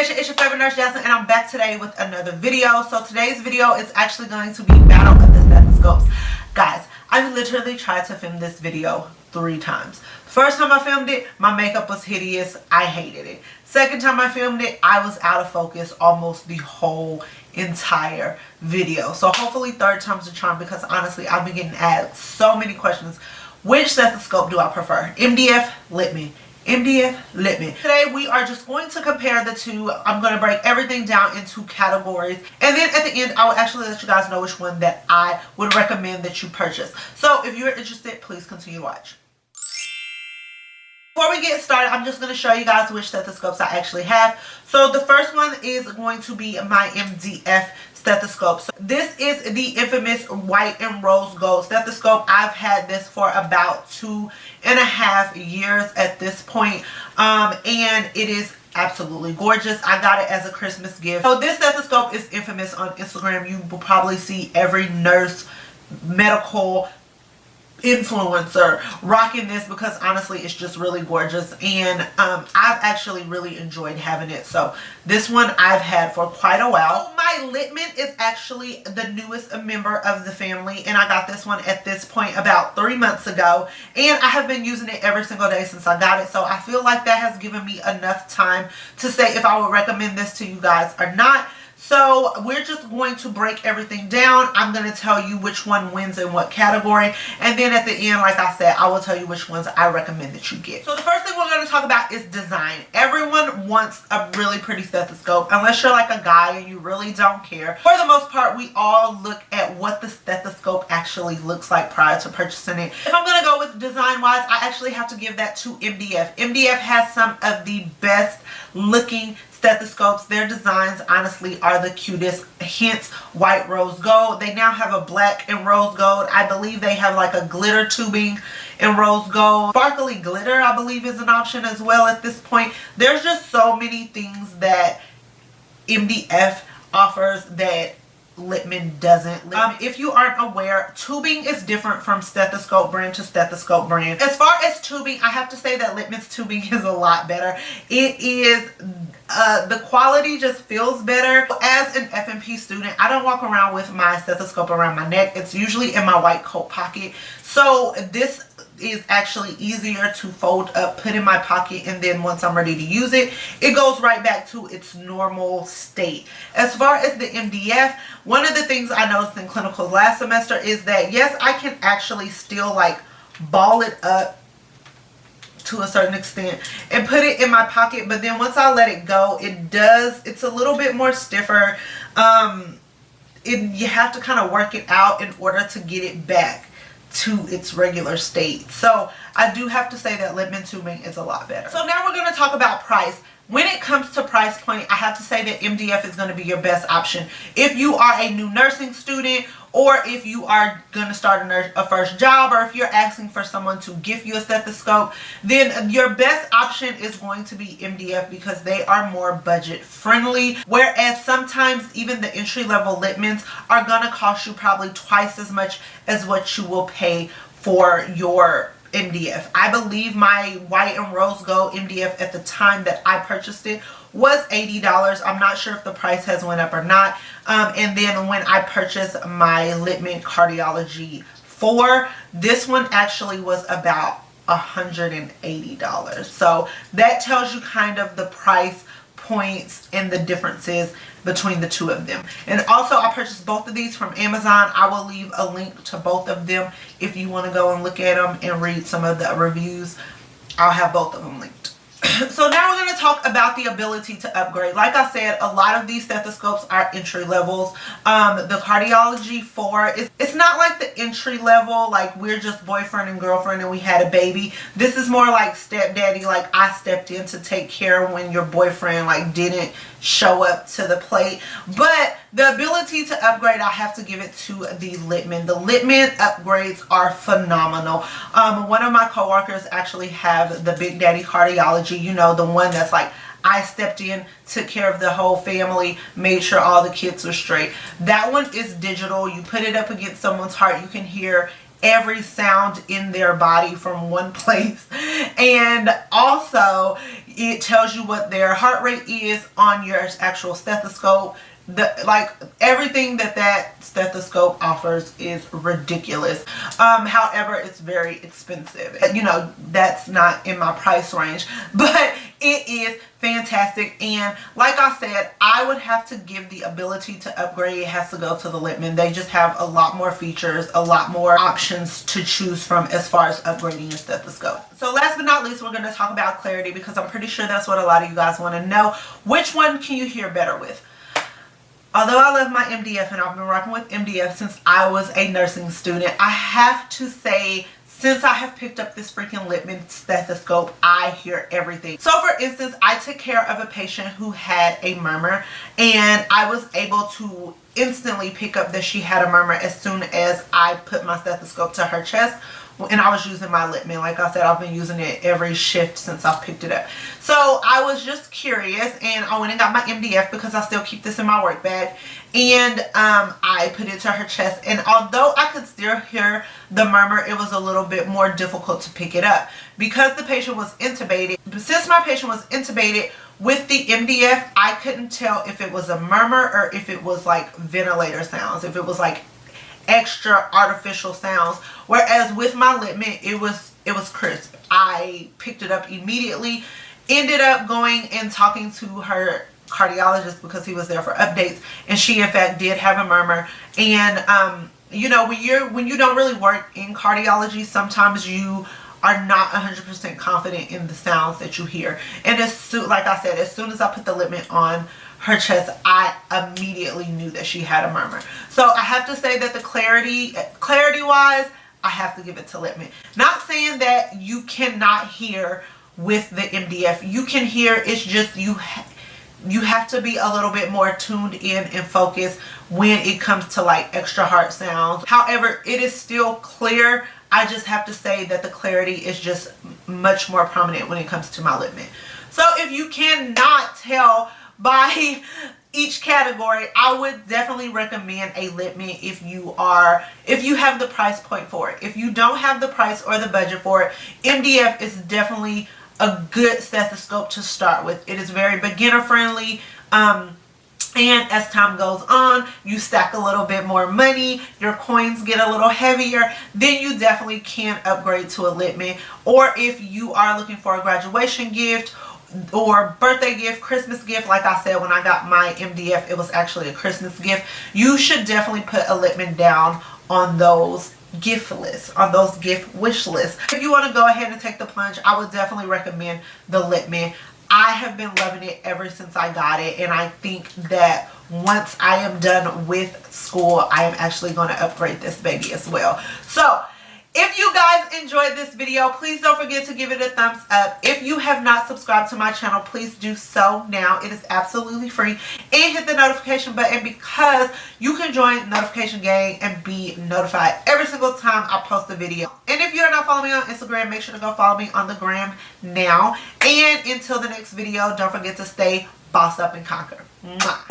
Nation, it's your favorite nurse Jasmine, and I'm back today with another video. So today's video is actually going to be Battle of the Stethoscopes. Guys, I literally tried to film this video 3 times. First time I filmed it, my makeup was hideous. I hated it. Second time I filmed it, I was out of focus almost the whole entire video. So hopefully third time's a charm, because honestly, I've been getting asked so many questions. Which stethoscope do I prefer? MDF, Littmann. MDF, Littmann. Today we are just going to compare the two. I'm going to break everything down into categories, and then at the end I will actually let you guys know which one that I would recommend that you purchase. So if you're interested, please continue to watch. Before we get started, I'm just going to show you guys which stethoscopes I actually have. So the first one is going to be my MDF stethoscope. So this is the infamous white and rose gold stethoscope. I've had this for about 2.5 years at this point, and it is absolutely gorgeous. I got it as a Christmas gift. So this stethoscope is infamous on Instagram. You will probably see every nurse, medical influencer rocking this, because honestly it's just really gorgeous, and I've actually really enjoyed having it. So this one I've had for quite a while. So my Littmann is actually the newest member of the family, and I got this one at this point about 3 months ago, and I have been using it every single day since I got it. So I feel like that has given me enough time to say if I would recommend this to you guys or not. So we're just going to break everything down. I'm going to tell you which one wins in what category, and then at the end, like I said, I will tell you which ones I recommend that you get. So the first thing we're going to talk about is design. Everyone wants a really pretty stethoscope, unless you're like a guy and you really don't care. For the most part, we all look at what the stethoscope actually looks like prior to purchasing it. If I'm going to go with design wise, I actually have to give that to MDF. MDF has some of the best looking stethoscopes. Their designs honestly are the cutest, hence white rose gold. They now have a black and rose gold. I believe they have like a glitter tubing in rose gold. Sparkly glitter I believe is an option as well at this point. There's just so many things that MDF offers that Littmann doesn't. If you aren't aware, tubing is different from stethoscope brand to stethoscope brand. As far as tubing, I have to say that Littmann's tubing is a lot better. It is the quality just feels better. As an F&P student, I don't walk around with my stethoscope around my neck. It's usually in my white coat pocket. So this is actually easier to fold up, put in my pocket, and then once I'm ready to use it, it goes right back to its normal state. As far as the MDF, one of the things I noticed in clinicals last semester is that yes, I can actually still like ball it up to a certain extent and put it in my pocket, but then once I let it go, it's a little bit more stiffer. You have to kind of work it out in order to get it back to its regular state. So I do have to say that Littmann tubing is a lot better. So now we're going to talk about price. When it comes to price point, I have to say that MDF is going to be your best option. If you are a new nursing student, or if you are going to start a first job, or if you're asking for someone to gift you a stethoscope, then your best option is going to be MDF, because they are more budget friendly. Whereas sometimes even the entry level Littmanns are going to cost you probably twice as much as what you will pay for your MDF. I believe my white and rose gold MDF at the time that I purchased it was $80. I'm not sure if the price has went up or not. And then when I purchased my Littmann Cardiology 4, this one actually was about $180. So that tells you kind of the price points and the differences between the two of them. And also I purchased both of these from Amazon. I will leave a link to both of them if you want to go and look at them and read some of the reviews. I'll have both of them linked. So now we're going to talk about the ability to upgrade. Like I said, a lot of these stethoscopes are entry levels. The Cardiology 4 it's not like the entry level, like we're just boyfriend and girlfriend and we had a baby. This is more like stepdaddy, like I stepped in to take care when your boyfriend like didn't show up to the plate. But the ability to upgrade, I have to give it to the Littmann. The Littmann upgrades are phenomenal. One of my coworkers actually have the Big Daddy Cardiology, you know, the one that's like I stepped in, took care of the whole family, made sure all the kids were straight. That one is digital. You put it up against someone's heart, you can hear every sound in their body from one place. And also It tells you what their heart rate is on your actual stethoscope. Like everything that stethoscope offers is ridiculous. However, it's very expensive. You know, that's not in my price range, but it is fantastic. And like I said, I would have to give the ability to upgrade. It has to go to the Littmann. They just have a lot more features, a lot more options to choose from as far as upgrading your stethoscope. So last but not least, we're going to talk about clarity, because I'm pretty sure that's what a lot of you guys want to know. Which one can you hear better with? Although I love my MDF and I've been rocking with MDF since I was a nursing student, I have to say, since I have picked up this freaking Littmann stethoscope, I hear everything. So for instance, I took care of a patient who had a murmur, and I was able to instantly pick up that she had a murmur as soon as I put my stethoscope to her chest. And I was using my Littmann. Like I said, I've been using it every shift since I've picked it up. So I was just curious, and I went and got my MDF because I still keep this in my work bag. And I put it to her chest. And although I could still hear the murmur, it was a little bit more difficult to pick it up because the patient was intubated. Since my patient was intubated, with the MDF, I couldn't tell if it was a murmur or if it was like ventilator sounds, if it was like extra artificial sounds. Whereas with my Littmann, it was crisp. I picked it up immediately, ended up going and talking to her cardiologist because he was there for updates, and she in fact did have a murmur. And you know, when you don't really work in cardiology, sometimes you are not 100% confident in the sounds that you hear. And like I said, as soon as I put the Littmann on her chest, I immediately knew that she had a murmur. So I have to say that the clarity wise, I have to give it to Littmann. Not saying that you cannot hear with the MDF. You can hear, it's just you have to be a little bit more tuned in and focused when it comes to like extra heart sounds. However, it is still clear. I just have to say that the clarity is just much more prominent when it comes to my Littmann. So if you cannot tell by each category, I would definitely recommend a Littmann if you have the price point for it. If you don't have the price or the budget for it, MDF is definitely a good stethoscope to start with. It is very beginner friendly. And as time goes on, you stack a little bit more money, your coins get a little heavier, then you definitely can upgrade to a Littmann. Or if you are looking for a graduation gift or birthday gift, Christmas gift, like I said, when I got my MDF, it was actually a Christmas gift. You should definitely put a Littmann down on those gift lists, on those gift wish lists. If you want to go ahead and take the plunge, I would definitely recommend the Littmann. I have been loving it ever since I got it, and I think that once I am done with school, I am actually going to upgrade this baby as well. So if you guys enjoyed this video, please don't forget to give it a thumbs up. If you have not subscribed to my channel, please do so now. It is absolutely free. And hit the notification button, because you can join the notification gang and be notified every single time I post a video. And if you are not following me on Instagram, make sure to go follow me on the gram now. And until the next video, don't forget to stay boss up and conquer. Mwah.